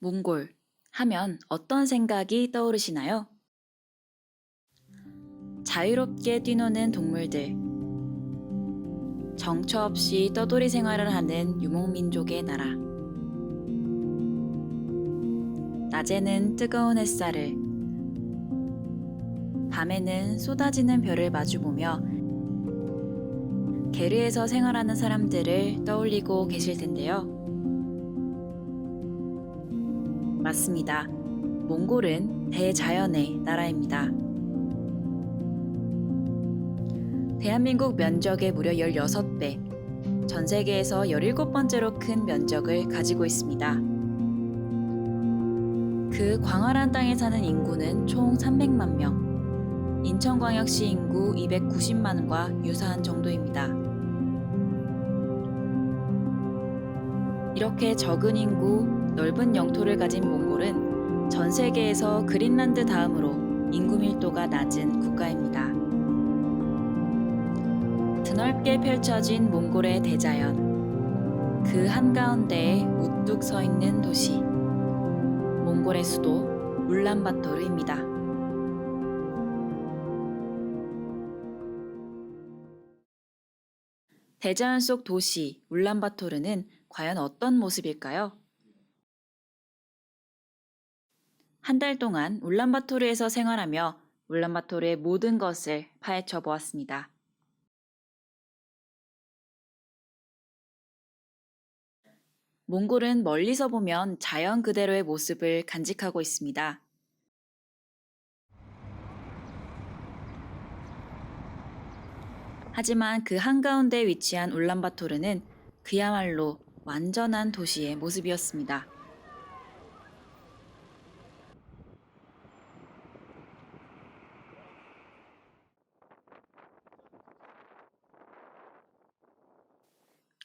몽골 하면 어떤 생각이 떠오르시나요? 자유롭게 뛰노는 동물들, 정처 없이 떠돌이 생활을 하는 유목민족의 나라. 낮에는 뜨거운 햇살을, 밤에는 쏟아지는 별을 마주보며 게르에서 생활하는 사람들을 떠올리고 계실 텐데요. 맞습니다. 몽골은 대자연의 나라입니다. 대한민국 면적의 무려 16배, 전 세계에서 17번째로 큰 면적을 가지고 있습니다. 그 광활한 땅에 사는 인구는 총 300만 명, 인천광역시 인구 290만과 유사한 정도입니다. 이렇게 적은 인구, 넓은 영토를 가진 몽골은 전 세계에서 그린란드 다음으로 인구 밀도가 낮은 국가입니다. 드넓게 펼쳐진 몽골의 대자연, 그 한가운데에 우뚝 서 있는 도시, 몽골의 수도 울란바토르입니다. 대자연 속 도시 울란바토르는 과연 어떤 모습일까요? 한 달 동안 울란바토르에서 생활하며 울란바토르의 모든 것을 파헤쳐 보았습니다. 몽골은 멀리서 보면 자연 그대로의 모습을 간직하고 있습니다. 하지만 그 한가운데 위치한 울란바토르는 그야말로 완전한 도시의 모습이었습니다.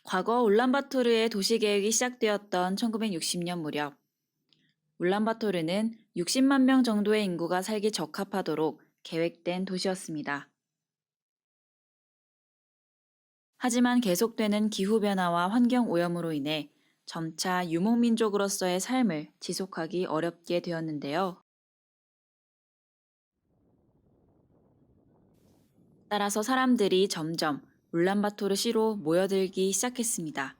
과거 울란바토르의 도시계획이 시작되었던 1960년 무렵, 울란바토르는 60만 명 정도의 인구가 살기 적합하도록 계획된 도시였습니다. 하지만 계속되는 기후변화와 환경오염으로 인해 점차 유목민족으로서의 삶을 지속하기 어렵게 되었는데요. 따라서 사람들이 점점 울란바토르 시로 모여들기 시작했습니다.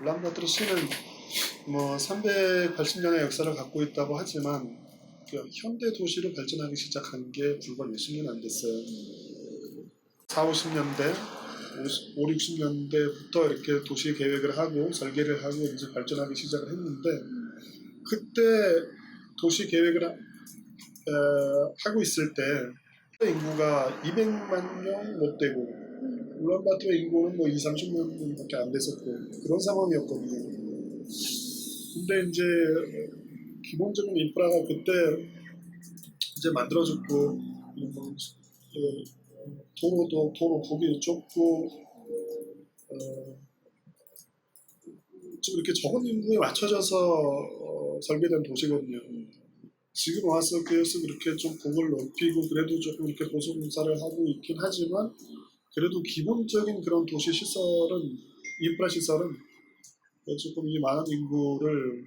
울란바토르 시는 380년의 역사를 갖고 있다고 하지만 현대 도시로 발전하기 시작한 게 불과 몇십 년 안 됐어요. 4, 50년대, 5, 60년대부터 이렇게 도시 계획을 하고 설계를 하고 이제 발전하기 시작을 했는데 그때 도시 계획을 하고 있을 때 인구가 200만 명 못 되고 울란바토르 인구는 2, 30명밖에 안 됐었고 그런 상황이었거든요. 근데 이제 기본적인 인프라가 그때 이제 만들어졌고 도로 보기 좁고 좀 이렇게 적은 인구에 맞춰져서 설계된 도시거든요. 지금 와서 계속 이렇게 좀 공을 넓히고 그래도 조금 이렇게 보수공사를 하고 있긴 하지만 그래도 기본적인 그런 도시 시설은 인프라 시설은 조금 이 많은 인구를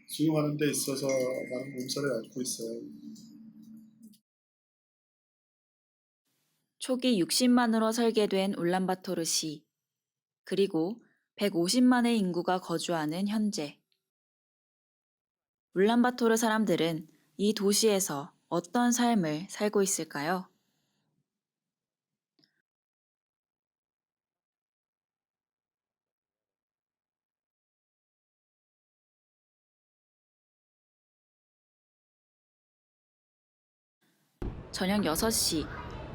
수용하는 데 있어서 많은 공사를 앓고 있어요. 초기 60만으로 설계된 울란바토르시, 그리고 150만의 인구가 거주하는 현재. 울란바토르 사람들은 이 도시에서 어떤 삶을 살고 있을까요? 저녁 6시,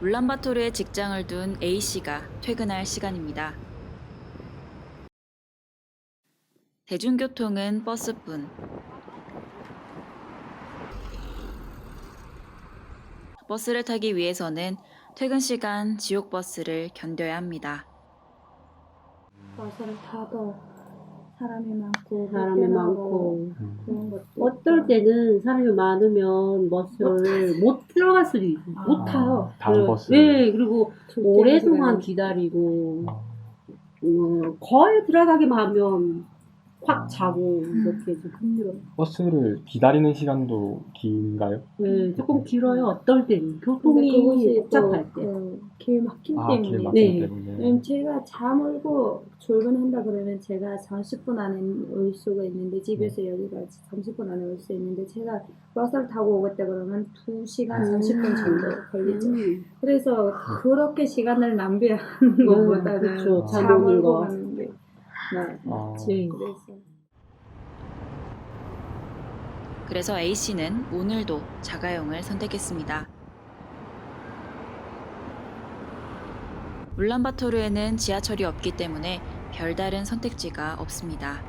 울란바토르에 직장을 둔 A씨가 퇴근할 시간입니다. 대중교통은 버스뿐. 버스를 타기 위해서는 퇴근 시간 지옥버스를 견뎌야 합니다. 버스를 타도 사람이 많고 사람이 불편하고 많고 그런 것도 어떨 때는 사람이 많으면 버스를 못 들어갈 수도 있고 못 타요. 단버스. 네, 그리고 오랫동안 시간이. 기다리고 거의 들어가기만 하면 확 자고 이렇게 좀 힘들어요. 버스를 기다리는 시간도 긴가요? 네, 조금 길어요. 어떨 때는 근데 교통이 그것이 복잡할 때. 길 막힌 길 때문에 막히기 네. 때문에. 왜냐면 제가 잠을고 출근한다 그러면 제가 30분 안에 올 수가 있는데 집에서 여기까지 30분 안에 올 수 있는데 제가 버스를 타고 오겠다 그러면 2시간 30분 정도 걸리죠. 그래서 그렇게 시간을 낭비하는 것보다는 그렇죠. 잠 잠을 오는 고 거. 가는 게 네. 그래서 A씨는 오늘도 자가용을 선택했습니다. 울란바토르에는 지하철이 없기 때문에 별다른 선택지가 없습니다.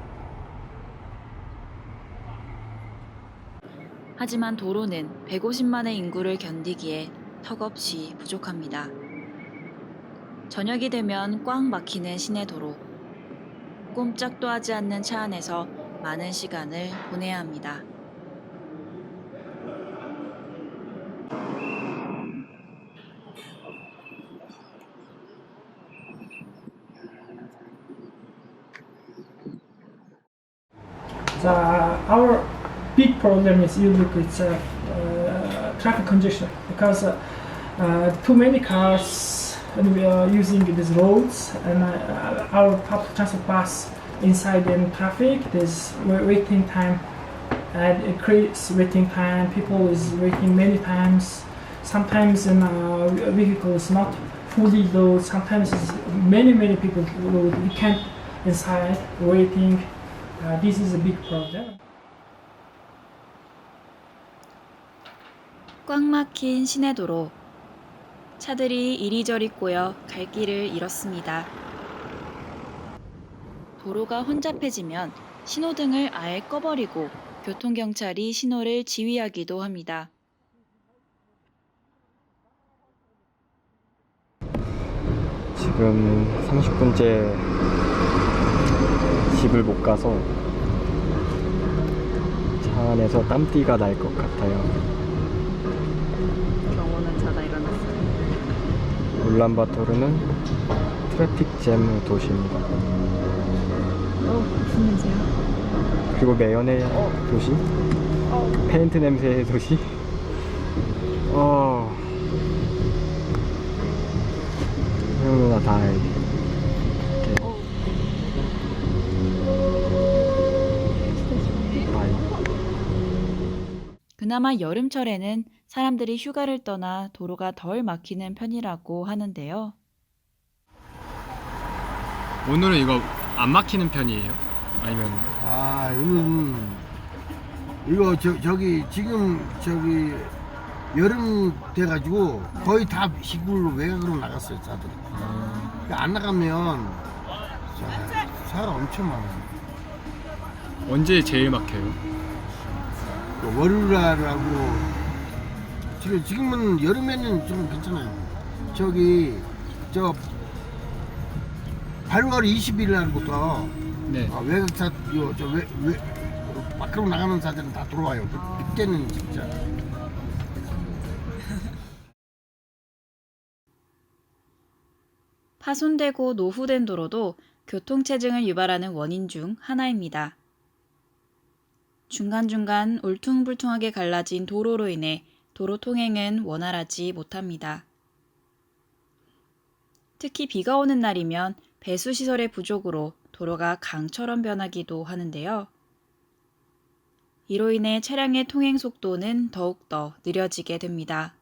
하지만 도로는 150만의 인구를 견디기에 턱없이 부족합니다. 저녁이 되면 꽉 막히는 시내 도로. 꼼짝도 하지 않는 차 안에서 많은 시간을 보내야 합니다. Our big problem is usually it's traffic congestion because too many cars and we are using these roads and our public transport pass inside in traffic. There's waiting time and it creates waiting time. People is waiting many times. Sometimes in vehicle is not fully loaded. Sometimes it's many people load. We can't inside waiting. This is a big problem. 꽉 막힌 시내 도로. 차들이 이리저리 꼬여 갈 길을 잃었습니다. 도로가 혼잡해지면 신호등을 아예 꺼버리고 교통경찰이 신호를 지휘하기도 합니다. 지금 30분째 집을 못 가서 차 안에서 땀띠가 날 것 같아요. 경호는 자다 일어났어요. 울란바토르는 트래픽 잼 도시입니다. 무슨 냄새야? 그리고 매연의 도시, 페인트 냄새의 도시. 형 누나 다 알지. 그나마 여름철에는 사람들이 휴가를 떠나 도로가 덜 막히는 편이라고 하는데요. 오늘은 이거 안 막히는 편이에요? 아니면 이거 저기 지금 저기 여름 돼가지고 거의 다 시골로 외곽으로 나갔어요 차들이. 그러니까 안 나가면 사람 엄청 많아요. 언제 제일 막혀요? 그 월요일하고 지금은 여름에는 좀 괜찮아요. 저기 저 8월 20일 날부터 네. 외곽차 밖으로 나가는 차들은 다 들어와요. 그때는 진짜. 파손되고 노후된 도로도 교통체증을 유발하는 원인 중 하나입니다. 중간중간 울퉁불퉁하게 갈라진 도로로 인해 도로 통행은 원활하지 못합니다. 특히 비가 오는 날이면 배수시설의 부족으로 도로가 강처럼 변하기도 하는데요. 이로 인해 차량의 통행 속도는 더욱더 느려지게 됩니다.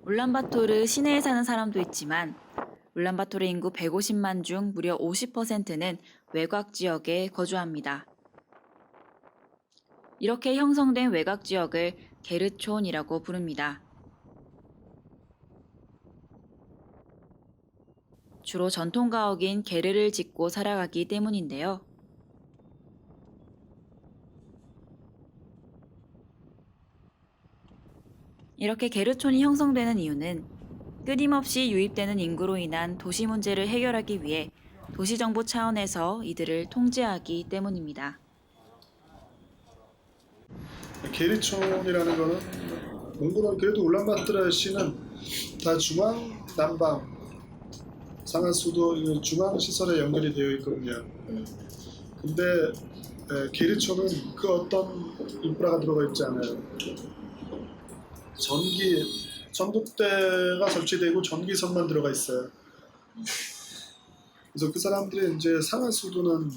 울란바토르 시내에 사는 사람도 있지만 울란바토르 인구 150만 중 무려 50%는 외곽 지역에 거주합니다. 이렇게 형성된 외곽 지역을 게르촌이라고 부릅니다. 주로 전통 가옥인 게르를 짓고 살아가기 때문인데요. 이렇게 게르촌이 형성되는 이유는 끊임없이 유입되는 인구로 인한 도시 문제를 해결하기 위해 도시정부 차원에서 이들을 통제하기 때문입니다. 게르촌이라는 거는 몽골은 그래도 울란바토르시는 다 중앙 남방 상하수도 중앙 시설에 연결이 되어 있거든요. 근데 게르촌은 그 어떤 인프라가 들어가 있지 않아요. 전봇대가 설치되고 전기선만 들어가 있어요. 그래서 그 사람들이 이제 상하수도는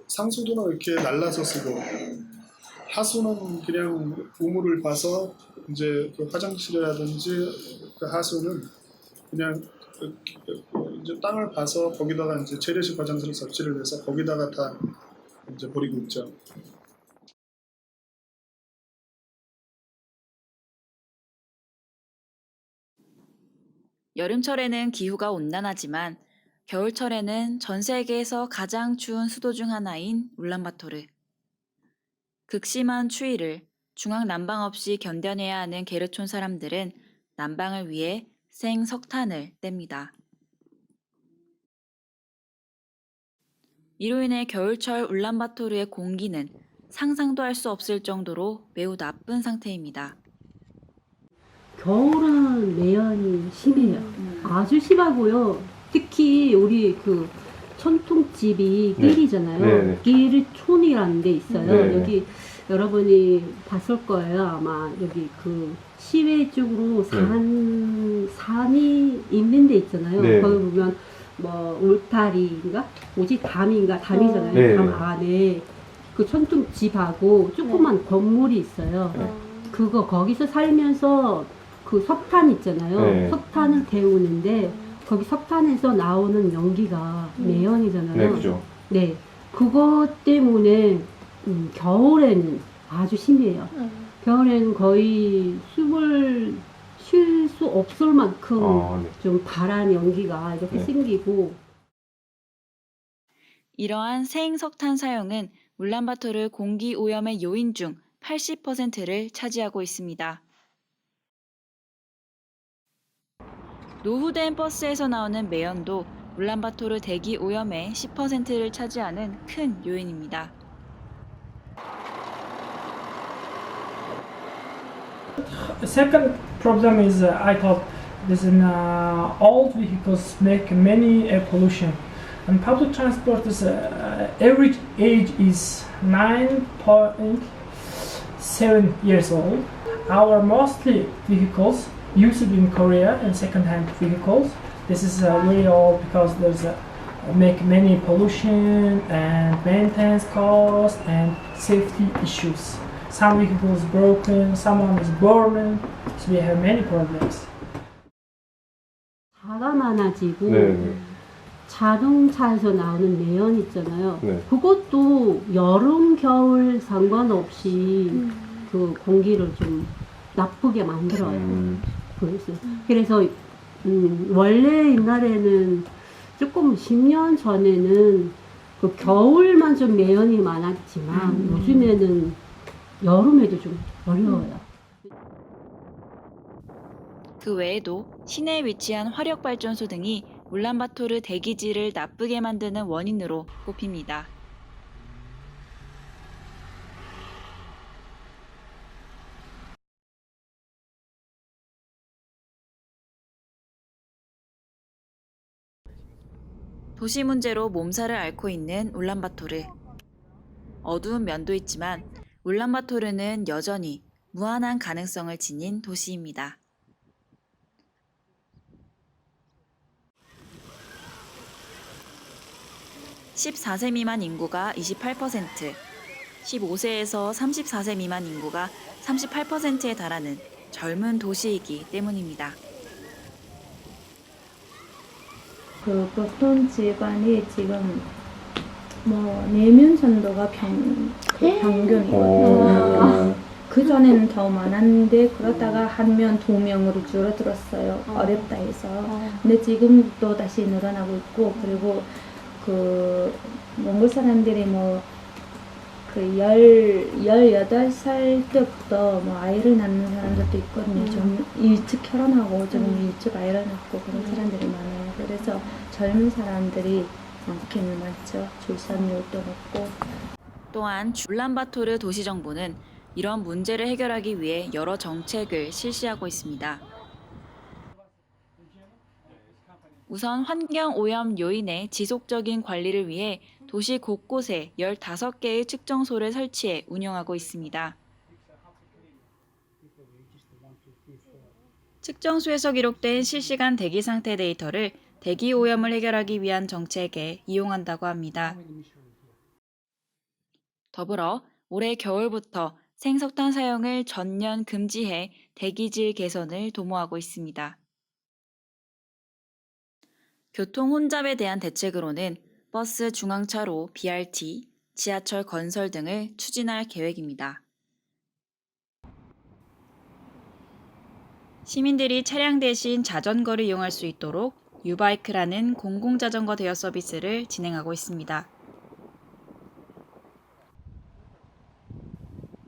상수도는 이렇게 날라서 쓰고 하수는 그냥 우물을 봐서 이제 그 화장실이라든지 그 하수는 그냥 이제 땅을 봐서 거기다가 이제 재래식 화장실을 설치를 해서 거기다가 다 이제 버리고 있죠. 여름철에는 기후가 온난하지만 겨울철에는 전 세계에서 가장 추운 수도 중 하나인 울란바토르. 극심한 추위를 중앙 난방 없이 견뎌내야 하는 게르촌 사람들은 난방을 위해 생석탄을 뗍니다. 이로 인해 겨울철 울란바토르의 공기는 상상도 할 수 없을 정도로 매우 나쁜 상태입니다. 겨울은 매연이 심해요. 아주 심하고요. 특히 우리 그 전통집이 길이잖아요. 네. 길촌이라는 데 있어요. 네. 여기 여러분이 봤을 거예요. 아마 여기 그 시외 쪽으로 산이 있는 데 있잖아요. 네. 거기 보면 뭐 울타리인가? 뭐지? 담이잖아요. 네. 담 안에 그 전통집하고 조그만 건물이 있어요. 그거 거기서 살면서 그 석탄 있잖아요. 네. 석탄을 데우는데 거기 석탄에서 나오는 연기가 매연이잖아요. 네, 그죠. 네, 그것 때문에 겨울에는 아주 심해요. 겨울에는 거의 숨을 쉴 수 없을 만큼 네. 좀 발한 연기가 이렇게 네. 생기고. 이러한 생석탄 사용은 울란바토르 공기 오염의 요인 중 80%를 차지하고 있습니다. 노후된 버스에서 나오는 매연도 울란바토르 대기 오염의 10%를 차지하는 큰 요인입니다. The second problem is I thought this in old vehicles make many air pollution, and public transport is average age is 9.7 years old. Our mostly vehicles used in Korea and second-hand vehicles. This is really old because there's make many pollution and maintenance costs and safety issues. Some vehicles broken, someone is burning, so we have many problems. 차가 많아지고 네. 자동차에서 나오는 매연 있잖아요. 네. 그것도 여름, 겨울 상관없이 그 공기를 좀 나쁘게 만들어요. 그래서 원래 옛날에는 조금 10년 전에는 그 겨울만 좀 매연이 많았지만 요즘에는 여름에도 좀 어려워요. 그 외에도 시내에 위치한 화력발전소 등이 울란바토르 대기질을 나쁘게 만드는 원인으로 꼽힙니다. 도시 문제로 몸살을 앓고 있는 울란바토르. 어두운 면도 있지만 울란바토르는 여전히 무한한 가능성을 지닌 도시입니다. (14세) 미만 인구가 28%, 15세에서 34세 미만 인구가 38%에 달하는 젊은 도시이기 때문입니다. 그 보통 집안이 지금 뭐 4명 정도가 평균이거든요. 그 전에는 더 많았는데 그러다가 1명, 2명으로 줄어들었어요. 어렵다 해서. 근데 지금 또 다시 늘어나고 있고, 그리고 그 몽골 사람들이 뭐 그 18살 때부터 뭐 아이를 낳는 사람들도 있거든요. 좀 일찍 결혼하고 좀 일찍 아이를 낳고 그런 사람들이 많아요. 그래서 젊은 사람들이 많기는 많죠. 출산율도 높고. 또한 울란바토르 도시정부는 이런 문제를 해결하기 위해 여러 정책을 실시하고 있습니다. 우선 환경오염 요인의 지속적인 관리를 위해 도시 곳곳에 15개의 측정소를 설치해 운영하고 있습니다. 측정소에서 기록된 실시간 대기 상태 데이터를 대기 오염을 해결하기 위한 정책에 이용한다고 합니다. 더불어 올해 겨울부터 생석탄 사용을 전면 금지해 대기질 개선을 도모하고 있습니다. 교통 혼잡에 대한 대책으로는 버스 중앙차로 BRT, 지하철 건설 등을 추진할 계획입니다. 시민들이 차량 대신 자전거를 이용할 수 있도록 유바이크라는 공공자전거 대여 서비스를 진행하고 있습니다.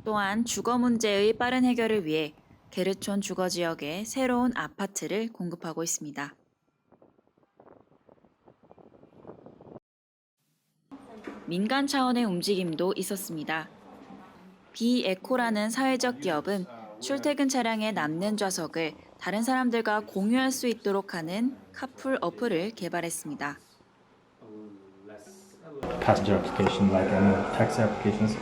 또한 주거 문제의 빠른 해결을 위해 게르촌 주거지역에 새로운 아파트를 공급하고 있습니다. 민간 차원의 움직임도 있었습니다. 비에코라는 사회적 기업은 출퇴근 차량에 남는 좌석을 다른 사람들과 공유할 수 있도록 하는 카풀 어플을 개발했습니다. Passenger application like taxi applications.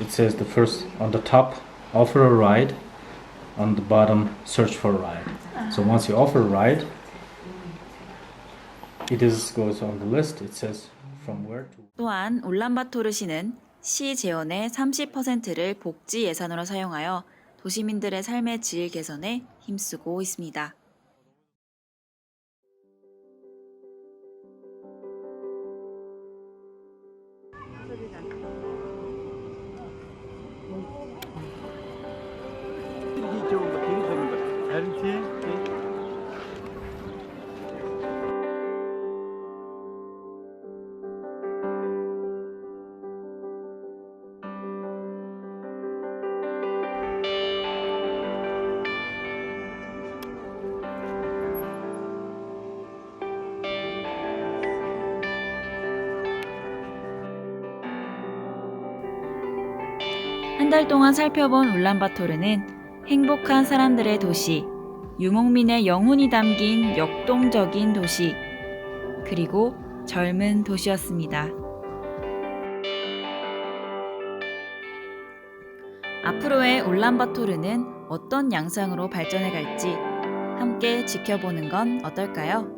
It says the first on the top offer a ride, on the bottom search for a ride. So once you offer a ride, it goes on the list. It says from where to. 또한 울란바토르시는 시 재원의 30%를 복지 예산으로 사용하여 도시민들의 삶의 질 개선에 힘쓰고 있습니다. 한 달 동안 살펴본 울란바토르는 행복한 사람들의 도시, 유목민의 영혼이 담긴 역동적인 도시, 그리고 젊은 도시였습니다. 앞으로의 울란바토르는 어떤 양상으로 발전해 갈지 함께 지켜보는 건 어떨까요?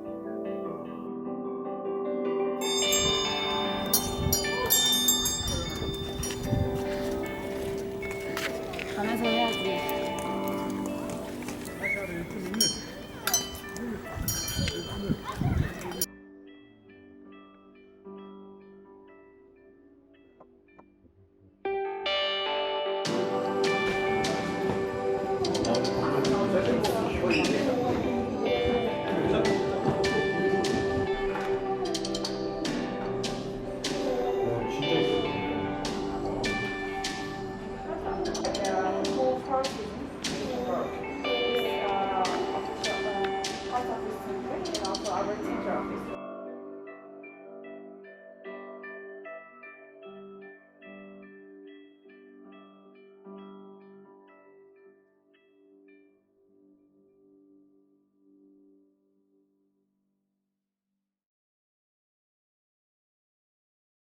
가면서 해야지. Post office and also our teacher office.